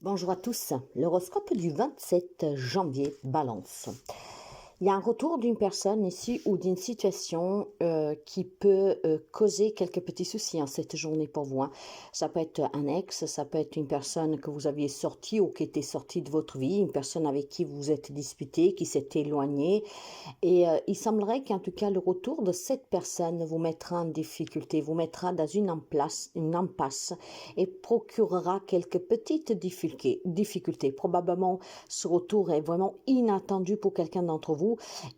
Bonjour à tous, l'horoscope du 27 janvier, Balance. Il y a un retour d'une personne ici ou d'une situation qui peut causer quelques petits soucis en cette journée pour vous, hein. Ça peut être un ex, ça peut être une personne que vous aviez sortie ou qui était sortie de votre vie, une personne avec qui vous êtes disputé, qui s'est éloignée. Et il semblerait qu'en tout cas, le retour de cette personne vous mettra en difficulté, vous mettra dans une impasse et procurera quelques petites difficultés. Probablement, ce retour est vraiment inattendu pour quelqu'un d'entre vous.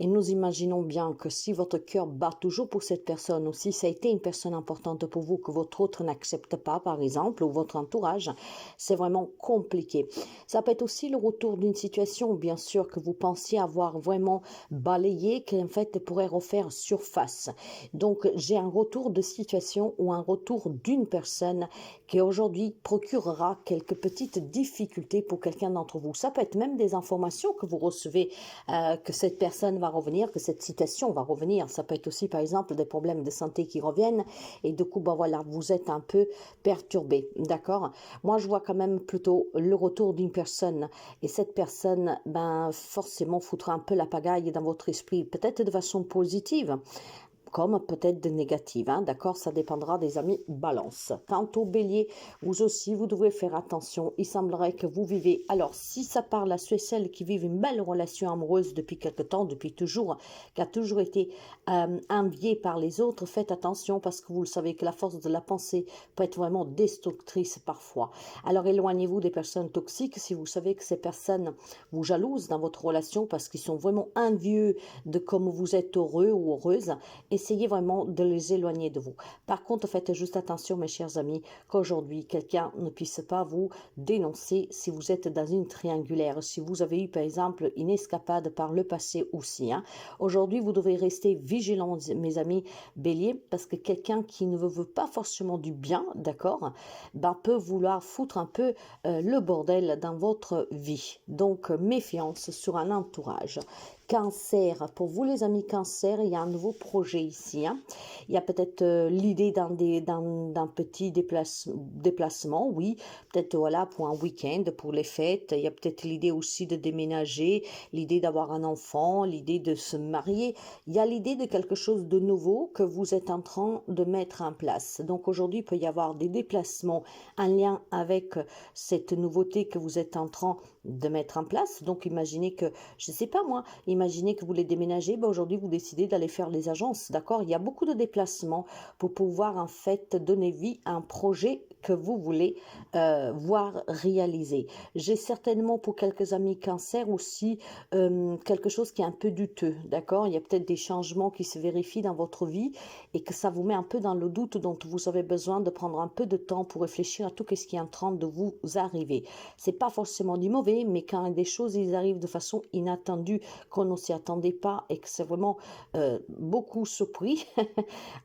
Et nous imaginons bien que si votre cœur bat toujours pour cette personne, ou si ça a été une personne importante pour vous que votre autre n'accepte pas, par exemple, ou votre entourage, c'est vraiment compliqué. Ça peut être aussi le retour d'une situation, bien sûr, que vous pensiez avoir vraiment balayé, qui en fait pourrait refaire surface. Donc, j'ai un retour de situation ou un retour d'une personne qui aujourd'hui procurera quelques petites difficultés pour quelqu'un d'entre vous. Ça peut être même des informations que vous recevez, que cette personne va revenir, que cette situation va revenir. Ça peut être aussi, par exemple, des problèmes de santé qui reviennent et du coup, ben voilà, vous êtes un peu perturbé, d'accord? Moi, je vois quand même plutôt le retour d'une personne et cette personne, ben, forcément, foutra un peu la pagaille dans votre esprit, peut-être de façon positive, comme peut-être de négatives, hein, d'accord? Ça dépendra des amis balance. Quant au bélier, vous aussi, vous devez faire attention. Il semblerait que vous vivez, alors si ça parle à ceux et celles qui vivent une belle relation amoureuse depuis quelque temps, depuis toujours, qui a toujours été enviée par les autres, faites attention parce que vous le savez que la force de la pensée peut être vraiment destructrice parfois. Alors éloignez-vous des personnes toxiques si vous savez que ces personnes vous jalousent dans votre relation parce qu'ils sont vraiment envieux de comme vous êtes heureux ou heureuse. Essayez vraiment de les éloigner de vous. Par contre, faites juste attention, mes chers amis, qu'aujourd'hui, quelqu'un ne puisse pas vous dénoncer si vous êtes dans une triangulaire, si vous avez eu, par exemple, une escapade par le passé aussi, hein. Aujourd'hui, vous devez rester vigilants, mes amis béliers, parce que quelqu'un qui ne veut pas forcément du bien, d'accord, ben, peut vouloir foutre un peu le bordel dans votre vie. Donc, méfiance sur un entourage. Cancer, pour vous les amis cancer, il y a un nouveau projet ici, hein. Il y a peut-être l'idée d'un petit déplacement, oui, peut-être voilà pour un week-end, pour les fêtes. Il y a peut-être l'idée aussi de déménager, l'idée d'avoir un enfant, l'idée de se marier. Il y a l'idée de quelque chose de nouveau que vous êtes en train de mettre en place. Donc aujourd'hui, il peut y avoir des déplacements en lien avec cette nouveauté que vous êtes en train de mettre en place. Donc imaginez que, je ne sais pas moi, imaginez que vous voulez déménager, ben aujourd'hui vous décidez d'aller faire les agences, d'accord? Il y a beaucoup de déplacements pour pouvoir en fait donner vie à un projet que vous voulez voir réaliser. J'ai certainement pour quelques amis cancer aussi quelque chose qui est un peu douteux, d'accord? Il y a peut-être des changements qui se vérifient dans votre vie et que ça vous met un peu dans le doute, dont vous avez besoin de prendre un peu de temps pour réfléchir à tout ce qui est en train de vous arriver. C'est pas forcément du mauvais, mais quand des choses ils arrivent de façon inattendue, qu'on ne s'y attendait pas et que c'est vraiment beaucoup surpris,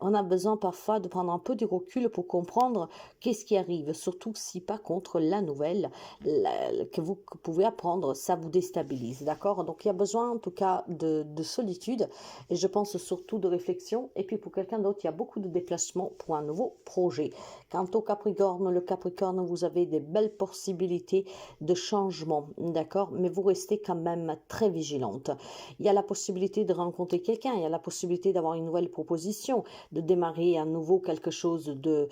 on a besoin parfois de prendre un peu du recul pour comprendre qu'est-ce qui arrive, surtout si par contre la nouvelle que vous pouvez apprendre, ça vous déstabilise, d'accord? Donc il y a besoin en tout cas de solitude et je pense surtout de réflexion. Et puis pour quelqu'un d'autre, il y a beaucoup de déplacements pour un nouveau projet. Quant au Capricorne, le Capricorne, vous avez des belles possibilités de changement, d'accord? Mais vous restez quand même très vigilante. Il y a la possibilité de rencontrer quelqu'un, il y a la possibilité d'avoir une nouvelle proposition, de démarrer à nouveau quelque chose de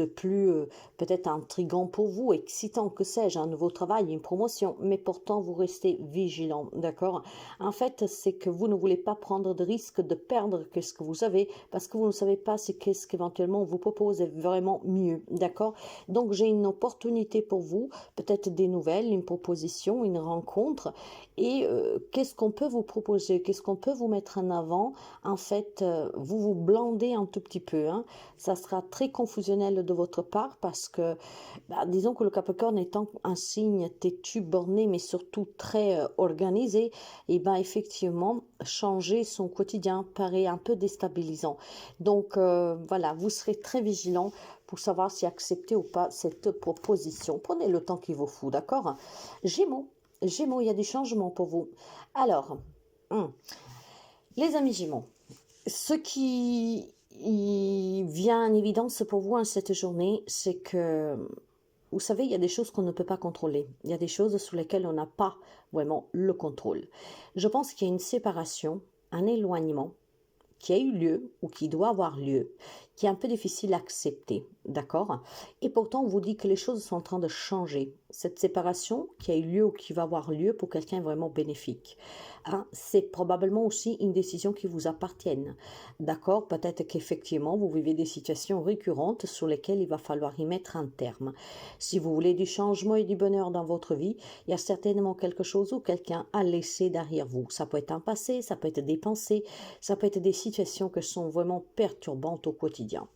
plus peut-être intriguant pour vous, excitant, que sais-je, un nouveau travail, une promotion, mais pourtant vous restez vigilant, d'accord? En fait, c'est que vous ne voulez pas prendre de risque de perdre ce que vous avez parce que vous ne savez pas ce qu'éventuellement on vous propose est vraiment mieux, d'accord? Donc j'ai une opportunité pour vous, peut-être des nouvelles, une proposition, une rencontre, et qu'est-ce qu'on peut vous proposer, qu'est-ce qu'on peut vous mettre en avant. En fait, vous vous blandez un tout petit peu, hein. Ça sera très confusionnel de votre part parce que, bah, disons que le Capricorne étant un signe têtu, borné, mais surtout très organisé, et ben effectivement, changer son quotidien paraît un peu déstabilisant. Donc voilà, vous serez très vigilant pour savoir si accepter ou pas cette proposition. Prenez le temps qu'il vous faut, d'accord? Gémeaux, Gémeaux, il y a du changement pour vous. Alors, les amis Gémeaux, ce qui vient en évidence pour vous en cette journée, c'est que vous savez, il y a des choses qu'on ne peut pas contrôler. Il y a des choses sur lesquelles on n'a pas vraiment le contrôle. Je pense qu'il y a une séparation, un éloignement qui a eu lieu ou qui doit avoir lieu, qui est un peu difficile à accepter, d'accord? Et pourtant, on vous dit que les choses sont en train de changer. Cette séparation qui a eu lieu ou qui va avoir lieu pour quelqu'un est vraiment bénéfique. Hein, c'est probablement aussi une décision qui vous appartienne, d'accord? Peut-être qu'effectivement, vous vivez des situations récurrentes sur lesquelles il va falloir y mettre un terme. Si vous voulez du changement et du bonheur dans votre vie, il y a certainement quelque chose ou quelqu'un à laisser derrière vous. Ça peut être un passé, ça peut être des pensées, ça peut être des situations qui sont vraiment perturbantes au quotidien.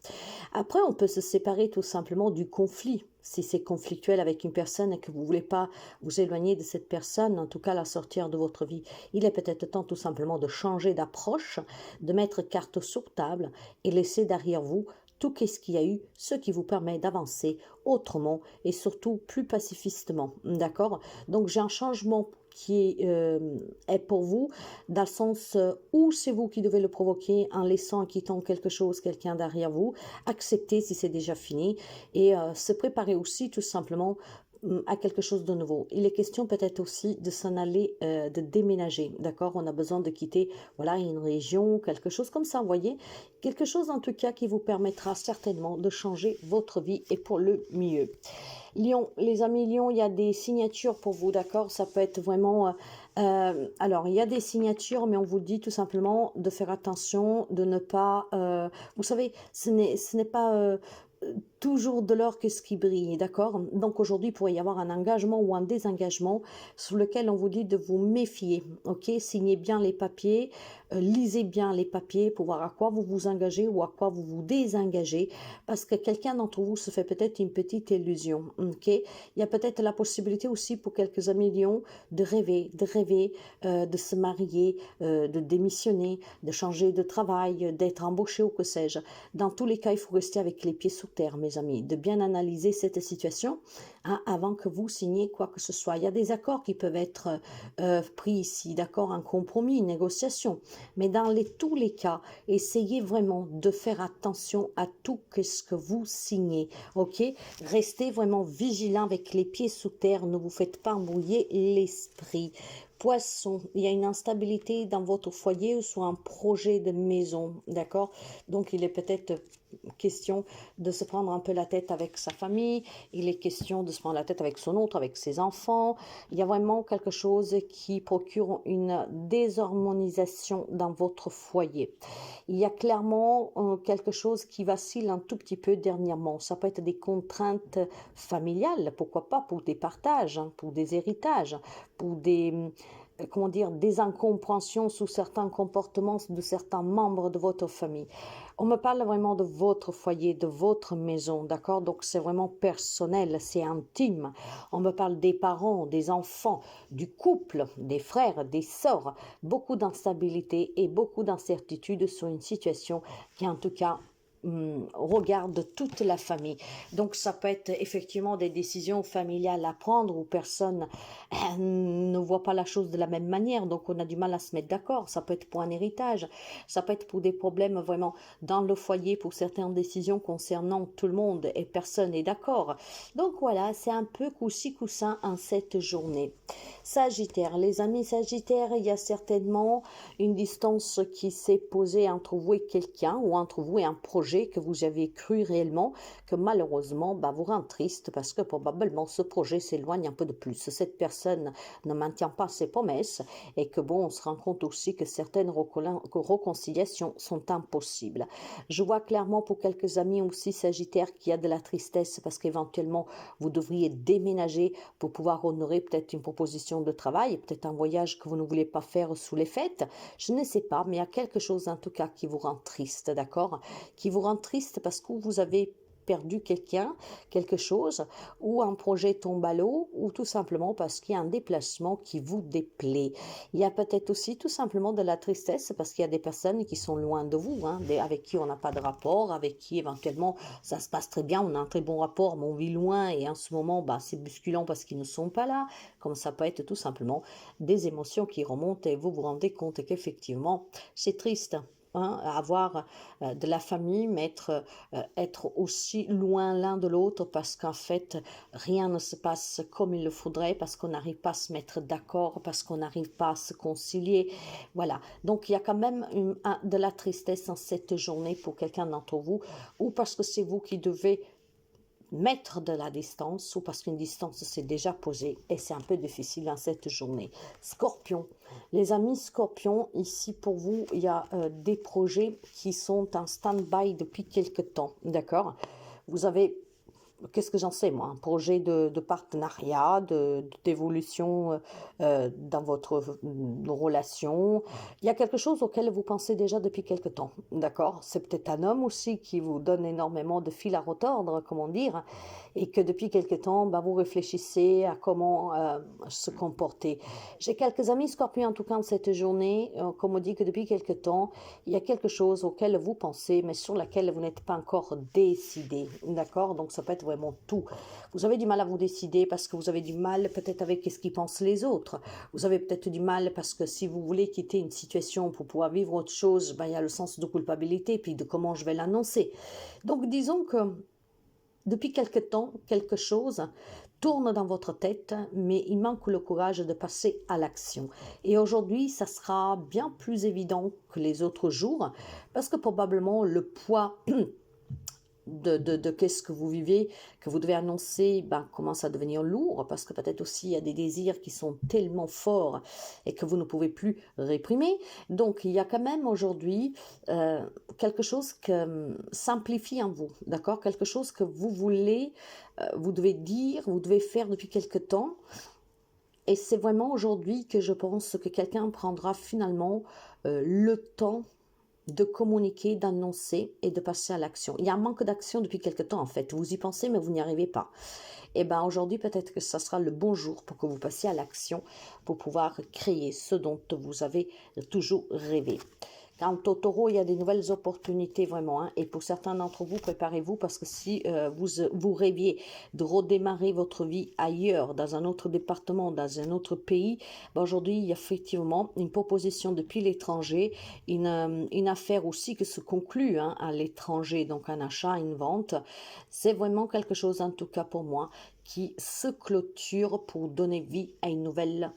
Après, on peut se séparer tout simplement du conflit. Si c'est conflictuel avec une personne et que vous ne voulez pas vous éloigner de cette personne, en tout cas la sortir de votre vie, il est peut-être temps tout simplement de changer d'approche, de mettre carte sur table et laisser derrière vous tout ce qu'il y a eu, ce qui vous permet d'avancer autrement et surtout plus pacifistement. D'accord? Donc j'ai un changement qui est pour vous, dans le sens où c'est vous qui devez le provoquer en laissant, en quittant quelque chose, quelqu'un derrière vous, accepter si c'est déjà fini et se préparer aussi tout simplement à quelque chose de nouveau. Il est question peut-être aussi de s'en aller, de déménager, d'accord? On a besoin de quitter, voilà, une région, quelque chose comme ça, vous voyez? Quelque chose en tout cas qui vous permettra certainement de changer votre vie et pour le mieux. Lion, les amis Lion, il y a des signatures pour vous, d'accord? Ça peut être vraiment... alors, il y a des signatures, mais on vous dit tout simplement de faire attention, de ne pas... vous savez, ce n'est pas... toujours de l'or que ce qui brille, d'accord? Donc aujourd'hui, il pourrait y avoir un engagement ou un désengagement sur lequel on vous dit de vous méfier, ok? Signez bien les papiers, lisez bien les papiers pour voir à quoi vous vous engagez ou à quoi vous vous désengagez, parce que quelqu'un d'entre vous se fait peut-être une petite illusion, ok? Il y a peut-être la possibilité aussi pour quelques amis Lions de rêver, de se marier, de démissionner, de changer de travail, d'être embauché ou que sais-je. Dans tous les cas, il faut rester avec les pieds sous terre, mes amis, de bien analyser cette situation hein, avant que vous signiez quoi que ce soit. Il y a des accords qui peuvent être pris ici, d'accord, un compromis, une négociation. Mais dans tous les cas, essayez vraiment de faire attention à tout ce que vous signez, ok? Restez vraiment vigilant avec les pieds sous terre, ne vous faites pas embrouiller l'esprit. Poisson, il y a une instabilité dans votre foyer ou sur un projet de maison, d'accord? Donc, il est peut-être question de se prendre un peu la tête avec sa famille, il est question de se prendre la tête avec son autre, avec ses enfants. Il y a vraiment quelque chose qui procure une désharmonisation dans votre foyer. Il y a clairement quelque chose qui vacille un tout petit peu dernièrement. Ça peut être des contraintes familiales, pourquoi pas pour des partages, hein, pour des héritages, pour des comment dire, des incompréhensions sous certains comportements de certains membres de votre famille. On me parle vraiment de votre foyer, de votre maison, d'accord? Donc c'est vraiment personnel, c'est intime. On me parle des parents, des enfants, du couple, des frères, des sœurs. Beaucoup d'instabilité et beaucoup d'incertitude sur une situation qui en tout cas regarde toute la famille. Donc ça peut être effectivement des décisions familiales à prendre où personne ne voit pas la chose de la même manière, donc on a du mal à se mettre d'accord. Ça peut être pour un héritage, ça peut être pour des problèmes vraiment dans le foyer, pour certaines décisions concernant tout le monde et personne n'est d'accord. Donc voilà, c'est un peu coup-ci coup-ça en cette journée. Sagittaire, les amis Sagittaires, il y a certainement une distance qui s'est posée entre vous et quelqu'un ou entre vous et un projet que vous avez cru réellement, que malheureusement vous rend triste parce que probablement ce projet s'éloigne un peu de plus. Cette personne ne maintient pas ses promesses et que bon, on se rend compte aussi que certaines réconciliations sont impossibles. Je vois clairement pour quelques amis aussi Sagittaires qu'il y a de la tristesse parce qu'éventuellement vous devriez déménager pour pouvoir honorer peut-être une proposition de travail, peut-être un voyage que vous ne voulez pas faire sous les fêtes. Je ne sais pas, mais il y a quelque chose en tout cas qui vous rend triste, d'accord? Qui vous rend triste parce que vous avez perdu quelqu'un, quelque chose, ou un projet tombe à l'eau, ou tout simplement parce qu'il y a un déplacement qui vous déplaît. Il y a peut-être aussi tout simplement de la tristesse parce qu'il y a des personnes qui sont loin de vous, hein, avec qui on n'a pas de rapport, avec qui éventuellement ça se passe très bien, on a un très bon rapport, mais on vit loin et en ce moment c'est bousculant parce qu'ils ne sont pas là, comme ça peut être tout simplement des émotions qui remontent et vous vous rendez compte qu'effectivement c'est triste. hein, avoir de la famille, mais être aussi loin l'un de l'autre parce qu'en fait, rien ne se passe comme il le faudrait, parce qu'on n'arrive pas à se mettre d'accord, parce qu'on n'arrive pas à se concilier. Voilà. Donc, il y a quand même de la tristesse en cette journée pour quelqu'un d'entre vous, ou parce que c'est vous qui devez mettre de la distance, ou parce qu'une distance s'est déjà posée et c'est un peu difficile en cette journée. Scorpion, les amis Scorpion, ici pour vous, il y a des projets qui sont en stand-by depuis quelque temps, d'accord? Vous avez, qu'est-ce que j'en sais moi, un projet de partenariat, d'évolution dans votre relation. Il y a quelque chose auquel vous pensez déjà depuis quelque temps, d'accord? C'est peut-être un homme aussi qui vous donne énormément de fil à retordre, comment dire, et que depuis quelque temps, bah, vous réfléchissez à comment se comporter. J'ai quelques amis scorpions en tout cas en cette journée, comme on dit que depuis quelque temps, il y a quelque chose auquel vous pensez, mais sur laquelle vous n'êtes pas encore décidé, d'accord? Donc ça peut être vraiment tout. Vous avez du mal à vous décider parce que vous avez du mal peut-être avec ce qu'ils pensent les autres. Vous avez peut-être du mal parce que si vous voulez quitter une situation pour pouvoir vivre autre chose, ben, il y a le sens de culpabilité, puis de comment je vais l'annoncer. Donc disons que depuis quelque temps, quelque chose tourne dans votre tête, mais il manque le courage de passer à l'action. Et aujourd'hui, ça sera bien plus évident que les autres jours, parce que probablement le poids de qu'est-ce que vous vivez, que vous devez annoncer, ben, commence à devenir lourd, parce que peut-être aussi il y a des désirs qui sont tellement forts et que vous ne pouvez plus réprimer. Donc il y a quand même aujourd'hui quelque chose que simplifie en vous, d'accord? Quelque chose que vous voulez, vous devez dire, vous devez faire depuis quelque temps. Et c'est vraiment aujourd'hui que je pense que quelqu'un prendra finalement le temps de communiquer, d'annoncer et de passer à l'action. Il y a un manque d'action depuis quelque temps en fait. Vous y pensez mais vous n'y arrivez pas. Et bien aujourd'hui peut-être que ça sera le bon jour pour que vous passiez à l'action pour pouvoir créer ce dont vous avez toujours rêvé. Quant au taureau, il y a des nouvelles opportunités vraiment. Hein, et pour certains d'entre vous, préparez-vous parce que si vous rêviez de redémarrer votre vie ailleurs, dans un autre département, dans un autre pays, ben aujourd'hui, il y a effectivement une proposition depuis l'étranger, une affaire aussi qui se conclut hein, à l'étranger, donc un achat, une vente. C'est vraiment quelque chose, en tout cas pour moi, qui se clôture pour donner vie à une nouvelle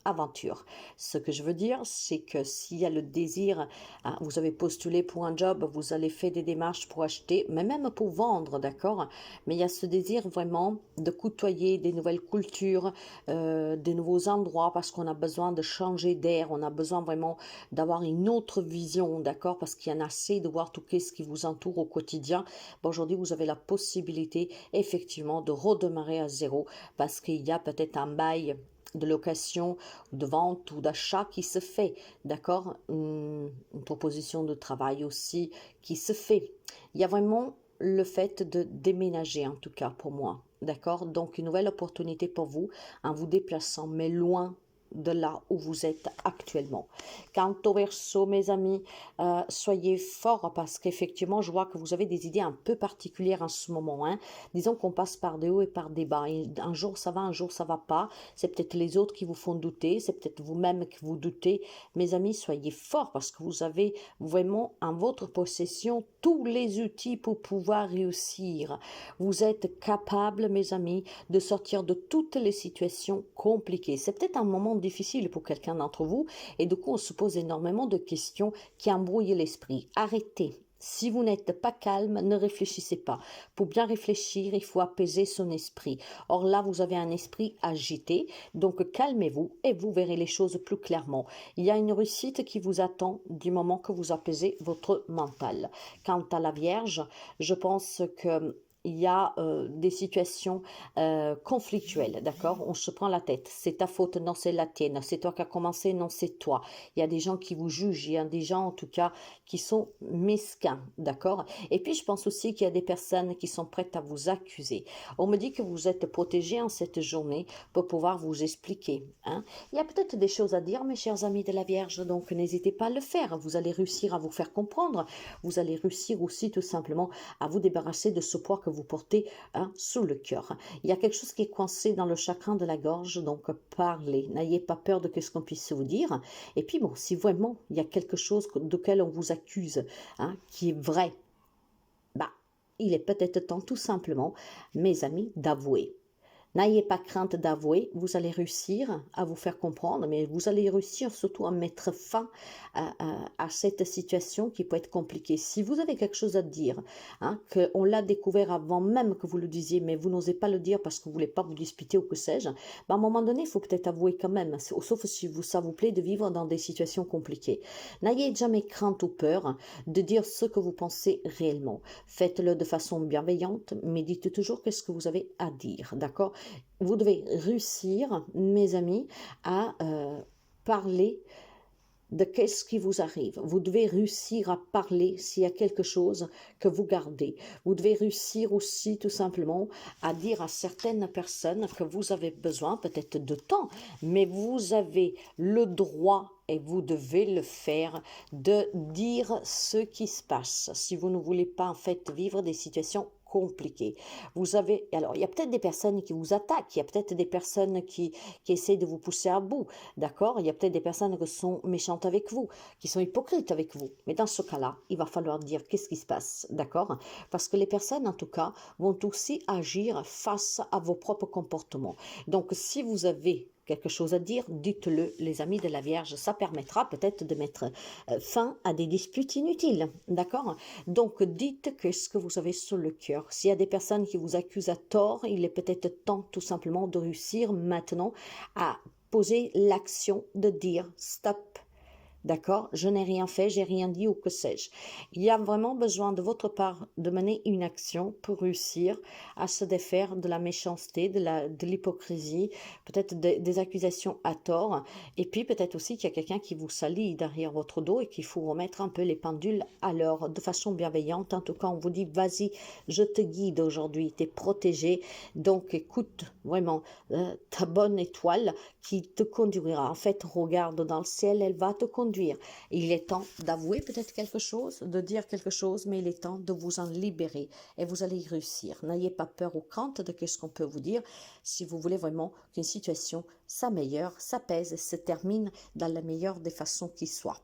aventure. Ce que je veux dire, c'est que s'il y a le désir, hein, vous avez postulé pour un job, vous allez faire des démarches pour acheter, mais même pour vendre, d'accord? Mais il y a ce désir vraiment de côtoyer des nouvelles cultures, des nouveaux endroits, parce qu'on a besoin de changer d'air, on a besoin vraiment d'avoir une autre vision, d'accord? Parce qu'il y en a assez de voir tout ce qui vous entoure au quotidien. Bon, aujourd'hui, vous avez la possibilité, effectivement, de redémarrer à zéro, parce qu'il y a peut-être un bail de location, de vente ou d'achat qui se fait, d'accord? Une proposition de travail aussi qui se fait. Il y a vraiment le fait de déménager, en tout cas pour moi, d'accord? Donc une nouvelle opportunité pour vous en vous déplaçant, mais loin de là où vous êtes actuellement. Quant au Verseau, mes amis, soyez forts parce qu'effectivement, je vois que vous avez des idées un peu particulières en ce moment. Hein. Disons qu'on passe par des hauts et par des bas. Et un jour ça va, un jour ça va pas. C'est peut-être les autres qui vous font douter, c'est peut-être vous-même qui vous doutez. Mes amis, soyez forts parce que vous avez vraiment en votre possession tous les outils pour pouvoir réussir. Vous êtes capables, mes amis, de sortir de toutes les situations compliquées. C'est peut-être un moment difficile pour quelqu'un d'entre vous et du coup on se pose énormément de questions qui embrouillent l'esprit. Arrêtez. Si vous n'êtes pas calme, ne réfléchissez pas. Pour bien réfléchir, il faut apaiser son esprit. Or là, vous avez un esprit agité, donc calmez-vous et vous verrez les choses plus clairement. Il y a une réussite qui vous attend du moment que vous apaisez votre mental. Quant à la Vierge, je pense que il y a des situations conflictuelles, d'accord? On se prend la tête. C'est ta faute, non, c'est la tienne. C'est toi qui as commencé, non, c'est toi. Il y a des gens qui vous jugent, il y a des gens, en tout cas, qui sont mesquins, d'accord? Et puis, je pense aussi qu'il y a des personnes qui sont prêtes à vous accuser. On me dit que vous êtes protégés en cette journée pour pouvoir vous expliquer, hein? Il y a peut-être des choses à dire, mes chers amis de la Vierge, donc n'hésitez pas à le faire. Vous allez réussir à vous faire comprendre. Vous allez réussir aussi, tout simplement, à vous débarrasser de ce poids que vous portez sous le cœur. Il y a quelque chose qui est coincé dans le chakra de la gorge, donc parlez. N'ayez pas peur de ce qu'on puisse vous dire. Et puis bon, si vraiment il y a quelque chose duquel on vous accuse, qui est vrai, il est peut-être temps tout simplement, mes amis, d'avouer. N'ayez pas crainte d'avouer, vous allez réussir à vous faire comprendre, mais vous allez réussir surtout à mettre fin à cette situation qui peut être compliquée. Si vous avez quelque chose à dire, qu'on l'a découvert avant même que vous le disiez, mais vous n'osez pas le dire parce que vous ne voulez pas vous disputer ou que sais-je, à un moment donné, il faut peut-être avouer quand même, sauf si ça vous plaît de vivre dans des situations compliquées. N'ayez jamais crainte ou peur de dire ce que vous pensez réellement. Faites-le de façon bienveillante, mais dites toujours ce que vous avez à dire, d'accord? Vous devez réussir, mes amis, à parler de qu'est-ce qui vous arrive. Vous devez réussir à parler s'il y a quelque chose que vous gardez. Vous devez réussir aussi tout simplement à dire à certaines personnes que vous avez besoin peut-être de temps, mais vous avez le droit et vous devez le faire de dire ce qui se passe. Si vous ne voulez pas en fait vivre des situations compliquées. Vous avez, alors il y a peut-être des personnes qui vous attaquent, il y a peut-être des personnes qui essaient de vous pousser à bout, d'accord? Il y a peut-être des personnes qui sont méchantes avec vous, qui sont hypocrites avec vous. Mais dans ce cas-là, il va falloir dire qu'est-ce qui se passe, d'accord? Parce que les personnes, en tout cas, vont aussi agir face à vos propres comportements. Donc, si vous avez quelque chose à dire, dites-le, les amis de la Vierge. Ça permettra peut-être de mettre fin à des disputes inutiles, d'accord? Donc, dites ce que vous avez sur le cœur. S'il y a des personnes qui vous accusent à tort, il est peut-être temps tout simplement de réussir maintenant à poser l'action de dire stop. D'accord? Je n'ai rien fait, j'ai rien dit ou que sais-je. Il y a vraiment besoin de votre part de mener une action pour réussir à se défaire de la méchanceté, de l'hypocrisie, peut-être des accusations à tort. Et puis peut-être aussi qu'il y a quelqu'un qui vous salit derrière votre dos et qu'il faut remettre un peu les pendules à l'heure de façon bienveillante. En tout cas, on vous dit, vas-y, je te guide aujourd'hui, tu es protégé. Donc écoute vraiment ta bonne étoile qui te conduira. En fait, regarde dans le ciel, elle va te conduire. Il est temps d'avouer peut-être quelque chose, de dire quelque chose, mais il est temps de vous en libérer et vous allez y réussir. N'ayez pas peur ou crainte de ce qu'on peut vous dire si vous voulez vraiment qu'une situation s'améliore, s'apaise et se termine dans la meilleure des façons qui soit.